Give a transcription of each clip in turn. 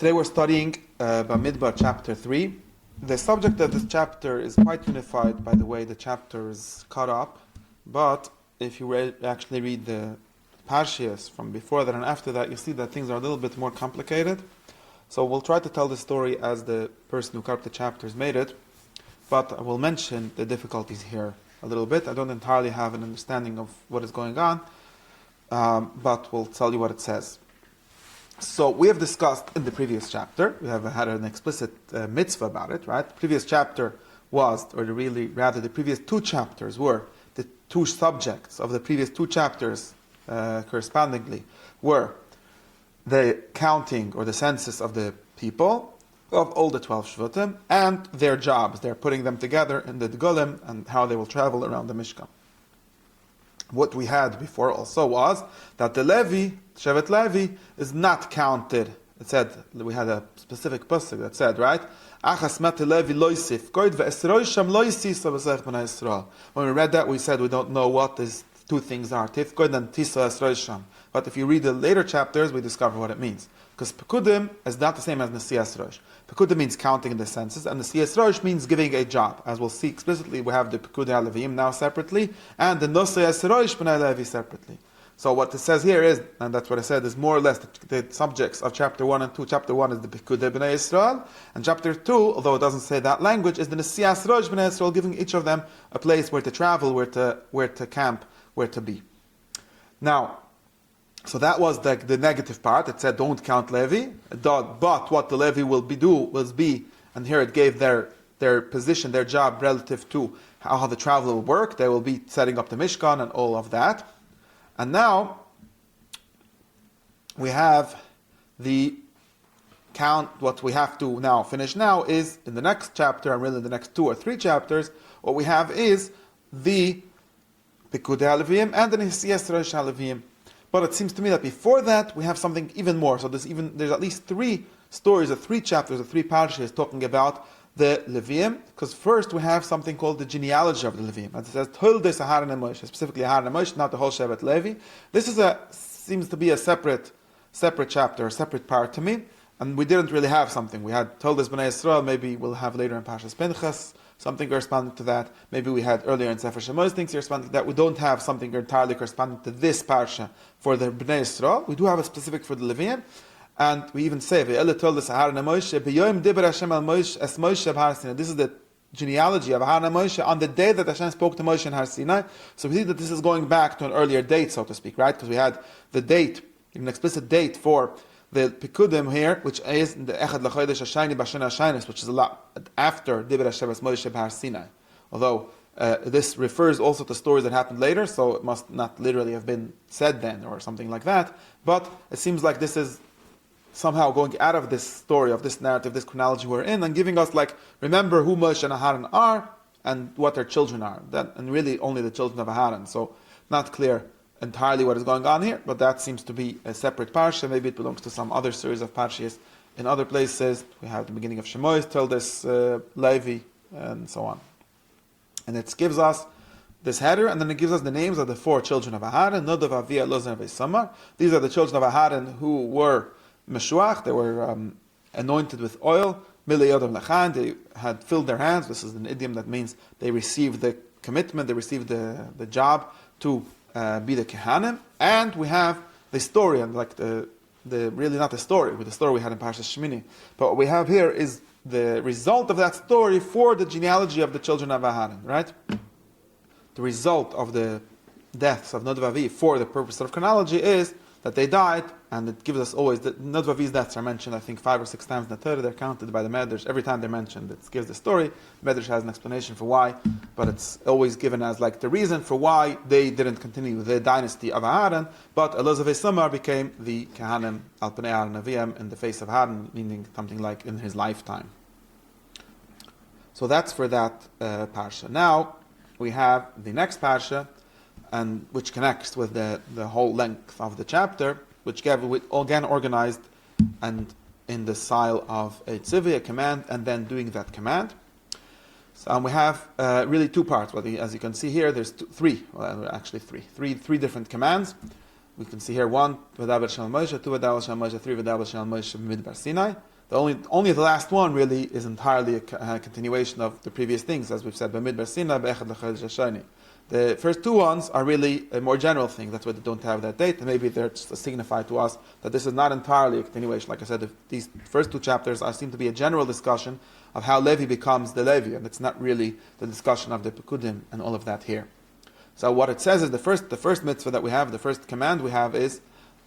Today we're studying Bamidbar Chapter 3. The subject of this chapter is quite unified by the way the chapter is cut up, but if you actually read the Parshias from before that and after that, you see that things are a little bit more complicated. So we'll try to tell the story as the person who cut up the chapters made it, but I will mention the difficulties here a little bit. I don't entirely have an understanding of what is going on, but we'll tell you what it says. So we have discussed in the previous chapter, we have had an explicit mitzvah about it, right? The previous chapter was, or the previous two chapters were, the two subjects of the previous two chapters correspondingly were the counting or the census of the people, of all the 12 Shvatim, and their jobs. They're putting them together in the Golem and how they will travel around the Mishkan. What we had before also was that the Levi, Shevet Levi, is not counted. It said, we had a specific pasuk that said, right? When we read that, we said we don't know what these two things are. Tifkod and Tisa Esroisham. But if you read the later chapters, we discover what it means. Because Pekudim is not the same as Nesias Rosh. Pekudim means counting in the census, and Nesias Rosh means giving a job. As we'll see explicitly, we have the Pekudei HaLevim now separately, and the Nesias Rosh B'nai Levi separately. So what it says here is, and that's what I said, is more or less the subjects of chapter 1 and 2. Chapter 1 is the Pekudei B'nai Yisrael, and chapter 2, although it doesn't say that language, is the Nesias Rosh B'nai Yisrael, giving each of them a place where to travel, where to camp, where to be. Now, so that was the negative part. It said don't count Levi, but what the Levi will be, and here it gave their position, their job relative to how the travel will work. They will be setting up the Mishkan and all of that. And now we have the count. What we have to now finish now is in the next chapter, and really the next 2 or 3 chapters, what we have is the Pekudei HaLevim and the Nesias Rosh HaLevim. But it seems to me that before that we have something even more. So there's at least 3 stories or 3 chapters or 3 parashas talking about the Leviim. Because first we have something called the genealogy of the Leviim. As it says, Toldes Aharon and Moshe, specifically Aharon and Moshe, not the whole Shevet Levi. This seems to be a separate chapter, a separate part to me. And we didn't really have something. We had Toldes B'nai Yisrael, maybe we'll have later in Parshas Pinchas, something corresponding to that. Maybe we had earlier in Sefer Shemos things corresponding to that. We don't have something entirely corresponding to this parsha for the Bnei Yisrael. We do have a specific for the Leviim. And we even say, this is the genealogy of Aharon and Moshe on the day that Hashem spoke to Moshe in Har Sinai. So we see that this is going back to an earlier date, so to speak, right? Because we had the date, an explicit date for the Pekudim here, which is the Echad L'Chodesh Hashayni B'Shana Hashaynis, which is a lot after Dibur Hashem es Moshe b'Har Sinai. Although this refers also to stories that happened later, so it must not literally have been said then or something like that. But it seems like this is somehow going out of this story, of this narrative, this chronology we're in, and giving us remember who Moshe and Aharon are and what their children are. And really only the children of Aharon. So not clear entirely what is going on here, but that seems to be a separate parsha. Maybe it belongs to some other series of parshas in other places. We have the beginning of Shemos, Toldes Levi, and so on. And it gives us this header, and then it gives us the names of the 4 children of Aharon, Nadav, Aviah, Elazar, and Beisamar. These are the children of Aharon who were Meshuach, they were anointed with oil, Milei Yodam Lachan, they had filled their hands. This is an idiom that means they received the commitment, they received the job to be the Kehanim. And we have the story, and the really not the story, but the story we had in Parshas Shemini. But what we have here is the result of that story for the genealogy of the children of Aharon, right? The result of the deaths of Nadav Avi for the purpose of chronology is that they died, and it gives us always, the Nadav Avi's deaths are mentioned, I think 5 or 6 times in the Torah. They're counted by the Medrash. Every time they're mentioned, it gives the story. The Medrash has an explanation for why, but it's always given as the reason for why they didn't continue the dynasty of Aharon, but Elazar Samar became the Kehanim al Pnei Aharon Aviyam in the face of Aharon, meaning something like in his lifetime. So that's for that parsha. Now we have the next parsha, and which connects with the whole length of the chapter, which again organized and in the style of a tzivui, a command, and then doing that command. So we have really 2 parts. Well, as you can see here, there's 3 different commands. We can see here 1, V'daber Shel Moshe, 2, V'daber Shel Moshe, 3, V'daber Shel Moshe Bamidbar Sinai. Only the last one really is entirely a continuation of the previous things, as we've said. The first two ones are really a more general thing. That's why they don't have that date. And maybe they're just to signify to us that this is not entirely a continuation. Like I said, these first two chapters seem to be a general discussion of how Levi becomes the Levi, and it's not really the discussion of the Pekudim and all of that here. So what it says is the first mitzvah that we have, the first command we have is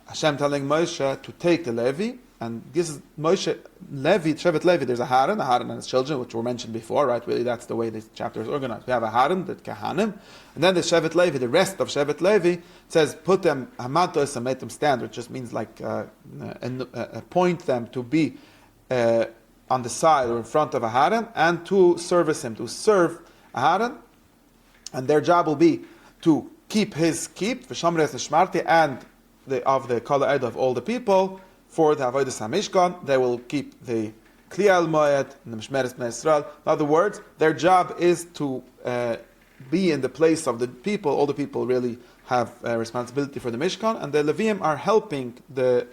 Hashem telling Moshe to take the Levi, and this is Moshe, Levi, Shevet Levi, there's a Haran and his children, which were mentioned before, right? Really, that's the way this chapter is organized. We have a Haran, the Kehanim, and then the Shevet Levi, the rest of Shevet Levi, says, put them, Hamatos, and make them stand, which just means like, point them to be on the side or in front of a Haran, and to service him, to serve a Haran, and their job will be to keep his V'shamres Shmarti, and of the Kol Ed of all the people, for the Avodas HaMishkan. They will keep the Kli Al Moed and the Mishmeres Bnei Yisrael. In other words, their job is to be in the place of the people. All the people really have responsibility for the Mishkan, and the Leviim are helping the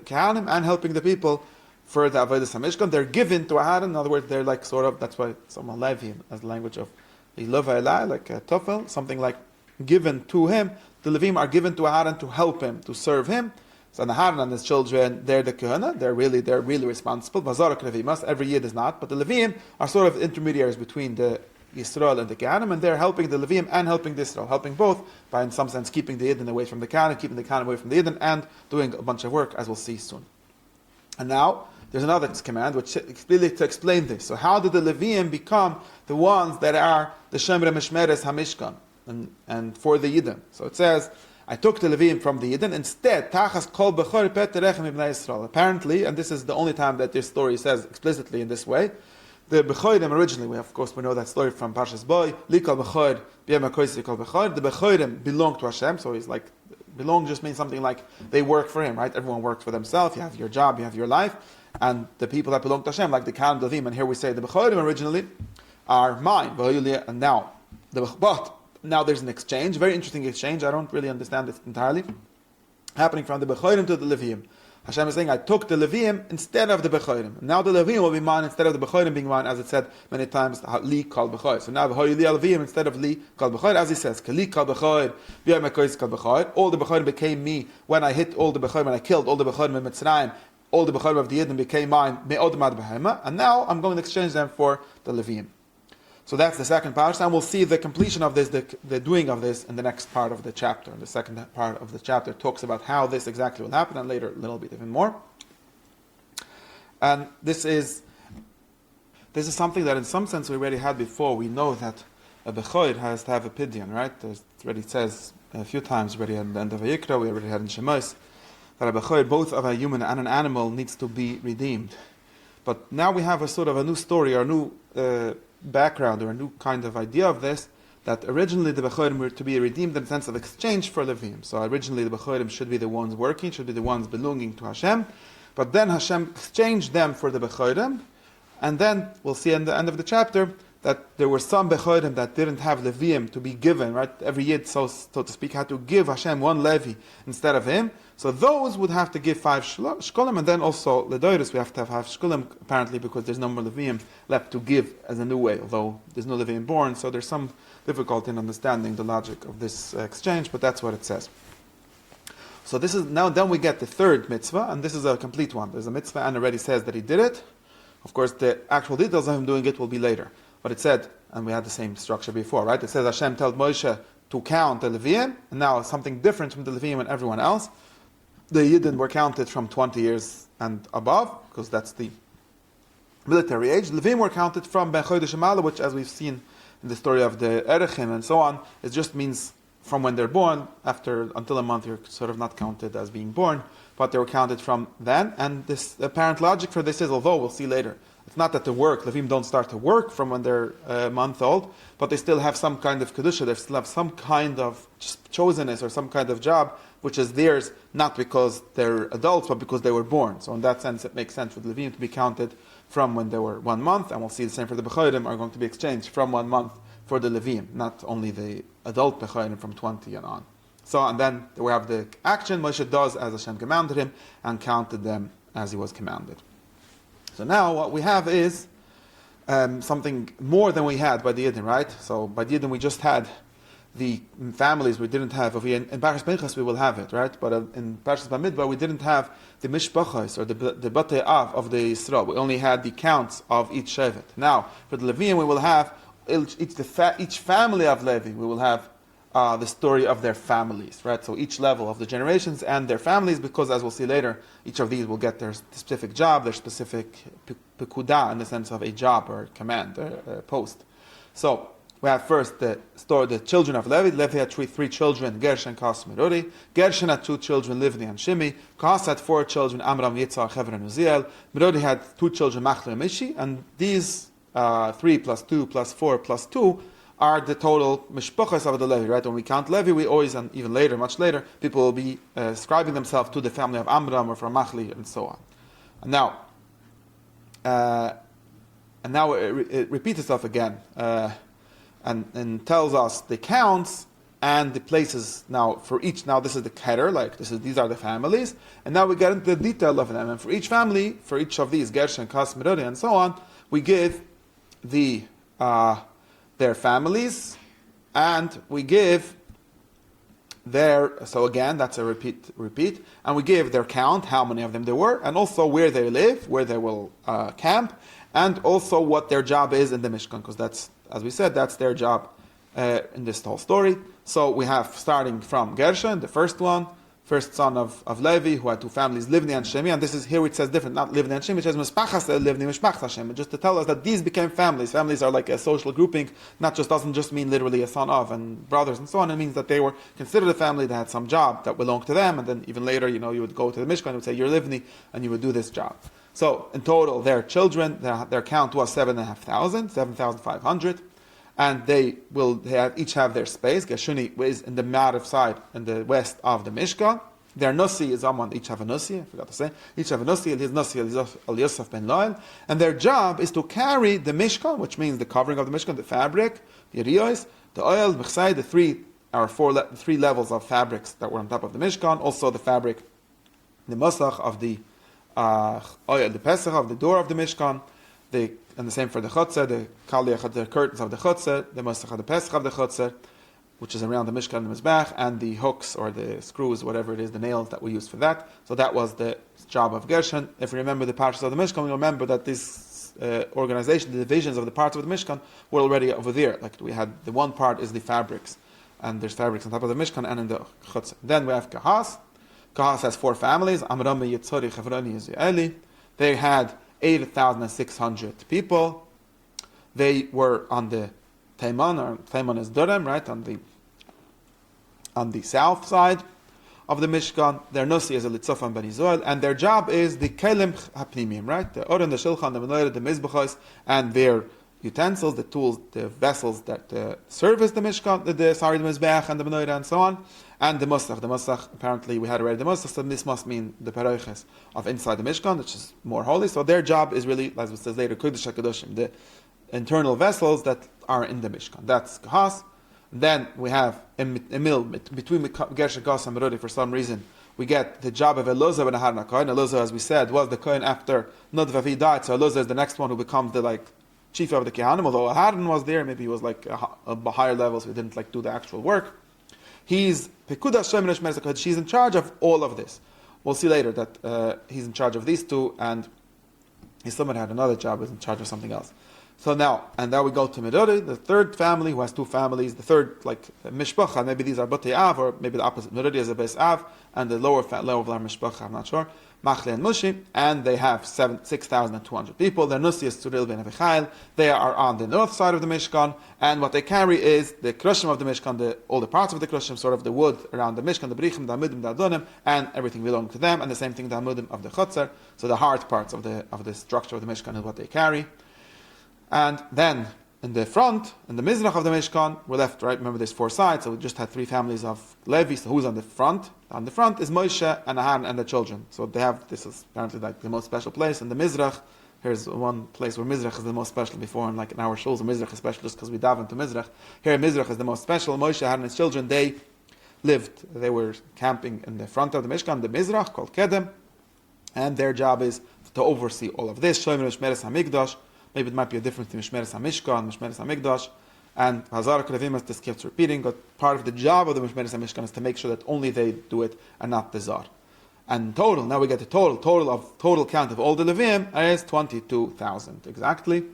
Kehanim and helping the people for the Avodas HaMishkan. They're given to Aharon. In other words, they're like sort of, that's why someone Levi as the language of Lowy, like a Tofel, something like given to him. The Leviim are given to Aharon to help him, to serve him. So Aharon and his children, they're the Kohana, they're really responsible. Vazarok Levimas, every Yid is not, but the Leviim are sort of intermediaries between the Yisrael and the Kehanim, and they're helping the Leviim and helping the Yisrael, helping both by in some sense keeping the Yidden away from the Kehanim, keeping the Kehanim away from the Yidden, and doing a bunch of work, as we'll see soon. And now, there's another command which really to explain this. So how did the Leviim become the ones that are the Shemre Mishmeres HaMishkan, and for the Yidden? So it says, I took the Leviim from the Yidden. Instead, Tachas Kol Bechor Pet Terechem Ibnei Yisrael. Apparently, and this is the only time that this story says explicitly in this way, the Bechorim originally, we know that story from Parshas Boy, Likol Bechor, B'yem HaKoyis Likol Bechor. The Bechorim belong to Hashem, so he's like, belong just means something like they work for him, right? Everyone works for themselves, you have your job, you have your life, and the people that belong to Hashem, like the Kehanim Levim, and here we say the Bechorim originally are mine, and now, but now there's an exchange, very interesting exchange. I don't really understand it entirely. Happening from the Bechorim to the Leviim. Hashem is saying, I took the Leviim instead of the Bechorim. Now the Leviim will be mine instead of the Bechorim being mine, as it said many times, Li Kal Bechor. So now Li Al Leviim instead of Li Kal Bechor, as he says, Li Kal Bechor, B'yam HaKoyis Kal Bechor. All the Bechorim became me when I hit all the Bechorim, when I killed all the Bechorim in Mitzrayim. All the Bechorim of the Yidden became mine, Me'od Mad Behema, and now I'm going to exchange them for the Leviim. So that's the second parasha, and we'll see the completion of this, the doing of this in the next part of the chapter. And the second part of the chapter talks about how this exactly will happen, and later a little bit even more. And this is something that in some sense we already had before. We know that a Bechor has to have a pidyon, right? It already says a few times already at the end of Vayikra, we already had in Shemos, that a Bechor, both of a human and an animal, needs to be redeemed. But now we have a sort of a new story, or a new background, or a new kind of idea of this, that originally the Bechorim were to be redeemed in the sense of exchange for Leviim. So originally the Bechorim should be the ones working, should be the ones belonging to Hashem, but then Hashem exchanged them for the Bechorim, and then we'll see in the end of the chapter that there were some Bechorim that didn't have Leviim to be given, right? Every Yid, so to speak, had to give Hashem one Levi instead of him. So those would have to give 5 shekalim, and then also Ledoiris, we have to have 5 shekalim, apparently, because there's no more Leviim left to give as a new way, although there's no Leviim born, so there's some difficulty in understanding the logic of this exchange, but that's what it says. So this is, now then we get the third mitzvah, and this is a complete one. There's a mitzvah, and already says that he did it. Of course, the actual details of him doing it will be later. But it said, and we had the same structure before, right? It says Hashem told Moshe to count the Leviim, and now something different from the Leviim and everyone else. The Yidden were counted from 20 years and above, because that's the military age. The Leviim were counted from Ben Chodesh Hamala, which, as we've seen in the story of the Erechim and so on, it just means from when they're born. Until a month, you're sort of not counted as being born, but they were counted from then. And this apparent logic for this is, although we'll see later, it's not that the Leviim don't start to work from when they're a month old, but they still have some kind of kedusha, they still have some kind of chosenness or some kind of job, which is theirs, not because they're adults, but because they were born. So in that sense, it makes sense for the Leviim to be counted from when they were 1 month, and we'll see the same for the Bechorim are going to be exchanged from 1 month for the Leviim, not only the adult Bechorim from 20 and on. So, and then we have the action Moshe does as Hashem commanded him, and counted them as he was commanded. So now what we have is something more than we had by the Yidden, right? So by the Yidden we just had the families, we didn't have, in Parashas Pinchas we will have it, right? But in Parashas Bamidbar we didn't have the mishpachos, or the batei av of the Yisrael. We only had the counts of each shevet. Now, for the Leviim we will have each family of Levi, we will have the story of their families, right? So each level of the generations and their families, because as we'll see later, each of these will get their specific job, their specific pekudah, in the sense of a job or command, or post. So we have first the children of Levi. Levi had three children, Gershon, Kehas, Merari. Gershon had 2 children, Livni and Shimi. Kehas had 4 children, Amram, Yitzchok, Hever, and Uziel. Merari had 2 children, Machle and Mishi, and these 3 plus 2 plus 4 plus 2 are the total mishpachas of the Levi, right? When we count Levi, we always, and even later, much later, people will be ascribing themselves to the family of Amram or from Machli and so on. And now it repeats itself again. And tells us the counts and the places now for each. Now this is the keter, these are the families, and now we get into the detail of them. And for each family, for each of these, Gershon, Kehas, Merari, and so on, we give their families, and we give their. So again, that's a repeat, and we give their count, how many of them there were, and also where they live, where they will camp, and also what their job is in the Mishkan, because that's, as we said, that's their job in this whole story. So we have, starting from Gershon, the first son of Levi, who had 2 families, Livni and Shemi, and this is here it says different, not Livni and Shemi, it says Mispachas Livni, Mishpachas Hashem, just to tell us that these became families. Families are like a social grouping, doesn't just mean literally a son of and brothers and so on. It means that they were considered a family that had some job that belonged to them, and then even later, you would go to the Mishkan, you would say, you're Livni, and you would do this job. So in total, their children, their count was 7,500, and they each have their space. Geshuni is in the Ma'ariv side, in the west of the Mishkan. Their Nussi is someone, each have a Nussi, I forgot to say. Each have a Nussi, his Nussi is Al Yosef ben Loel. And their job is to carry the Mishkan, which means the covering of the Mishkan, the fabric, the riyos, the oil, the mechsai, the 3 levels of fabrics that were on top of the Mishkan. Also the fabric, the Masach of the oil, the Pesach of the door of the Mishkan, and the same for the Chutzah, the Kaliach, the curtains of the Chutzah, the Masach of the Pesach of the Chutzah, which is around the Mishkan and the Mizbach, and the hooks or the screws, whatever it is, the nails that we use for that. So that was the job of Gershon. If we remember the parts of the Mishkan, we remember that this organization, the divisions of the parts of the Mishkan, were already over there. Like we had, the one part is the fabrics, and there's fabrics on top of the Mishkan and in the Chutzah. Then we have Kehas. Kehas has 4 families, Amram, Yitzchok, Hevroni, Israeli. They had 8,600 people. They were on the Taiman, or Taiman is Durham, right, on the south side of the Mishkan. Their Nussi is a Litzofan Ben Yisrael, and their job is the Kelim Hapnimim, right, the Oren, the Shilchan, the Menorah, the Mizbachos, and their utensils, the tools, the vessels that service the Mishkan, the Mizbach and the Menorah and so on, and the Musach. The Musach, apparently we had already the Musach, so this must mean the Paroiches of inside the Mishkan, which is more holy. So their job is really, as it says later, Kodesh HaKadoshim, the internal vessels that are in the Mishkan. That's Kehas. Then we have Emil, between Gershon, Kehas, and Merari, for some reason, we get the job of Elozah ben Aharon HaKohen. Elozah, as we said, was the Kohen after Nadav died, so Elozah is the next one who becomes the chief of the Kehanim, although Aharon was there, maybe he was a higher level, so he didn't do the actual work. He's Pekudah Shem Resh Melech HaKodesh. He's in charge of all of this. We'll see later that he's in charge of these 2, and his son had another job, was in charge of something else. So now we go to Merari, the third family, who has 2 families. The third, Mishpacha, maybe these are Batei Av, or maybe the opposite. Merari is a Beis Av, and the lower level are Mishpacha, I'm not sure. Machle and Mushi, and they have 6,200 people. Their Nussi is Tzuril ben Avichail. They are on the north side of the Mishkan, and what they carry is the Krushim of the Mishkan, all the parts of the Krushim, sort of the wood around the Mishkan, the Brichim, the Amudim, the Adonim, and everything belonging to them, and the same thing, the Amudim of the Chutzah. So the hard parts of the structure of the Mishkan is what they carry. And then in the front, in the Mizrach of the Mishkan, we're left, right? Remember there's 4 sides, so we just had 3 families of Levi. So who's on the front? On the front is Moshe and Aharon and the children. So this is apparently the most special place. In the Mizrach, here's one place where Mizrach is the most special. Before, in our shows, Mizrach is special just because we dive into Mizrach. Here, Mizrach is the most special. Moshe, Aharon and his children, they were camping in the front of the Mishkan, the Mizrach, called Kedem. And their job is to to oversee all of this. Shomer Mishmeres HaMikdash. Maybe it might be a difference between Mishmeres HaMishkan, Mishmeres HaMikdash, and Hazar Krevim, as this keeps repeating, but part of the job of the Mishmeres HaMishkan is to make sure that only they do it and not the Zar. And total, now we get the total count of all the Levim is 22,000 exactly.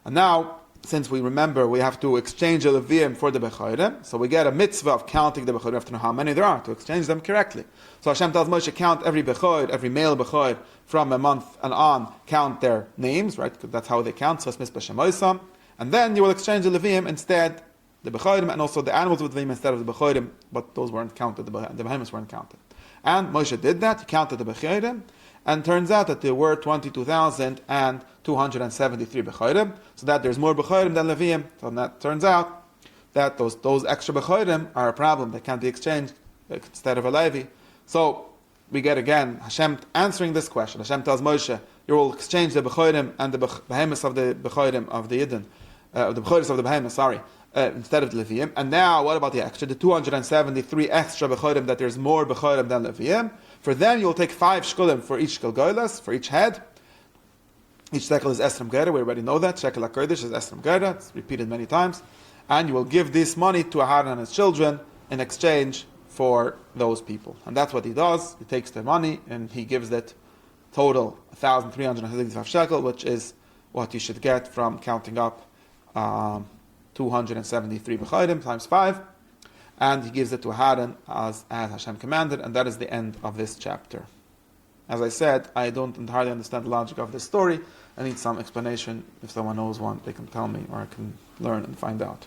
And now, since we remember we have to exchange the Levim for the Bechayrim, so we get a mitzvah of counting the Bechayrim. We have to know how many there are to exchange them correctly. So Hashem tells Moshe, count every Bechayr, every male Bechayr from a month and on, count their names, right? Because that's how they count. So it's Mizpah Shemoisam. And then you will exchange the Levim instead, the Bechayrim, and also the animals with Levim instead of the Bechayrim, but those weren't counted, the Behemoths weren't counted. And Moshe did that, he counted the Bechayrim, and turns out that there were 22,273 Bechayrim, so that there's more Bechayrim than Levim. So that turns out that those extra Bechayrim are a problem, they can't be exchanged instead of a Levi. So we get again Hashem answering this question. Hashem tells Moshe, you will exchange the Bechayrim and the Behemoths of the Bechayrim of the Yidden, the Bechayrim of the Behemoths, instead of the Leviim. And now, what about the extra? The 273 extra Bechayrim, that there's more Bechayrim than Leviim. For them, you'll take 5 shekalim for each Galgolas, for each head. Each shekel is Esrim Gera, we already know that. Shekel HaKodesh is Esrim Gera, it's repeated many times. And you will give this money to Aharon and his children in exchange for those people. And that's what he does. He takes the money and he gives that total 1,365 shekel, which is what you should get from counting up 273 Bechayrim times 5, and he gives it to Aharon as Hashem commanded, and that is the end of this chapter. As I said, I don't entirely understand the logic of this story. I need some explanation. If someone knows one, they can tell me, or I can learn and find out.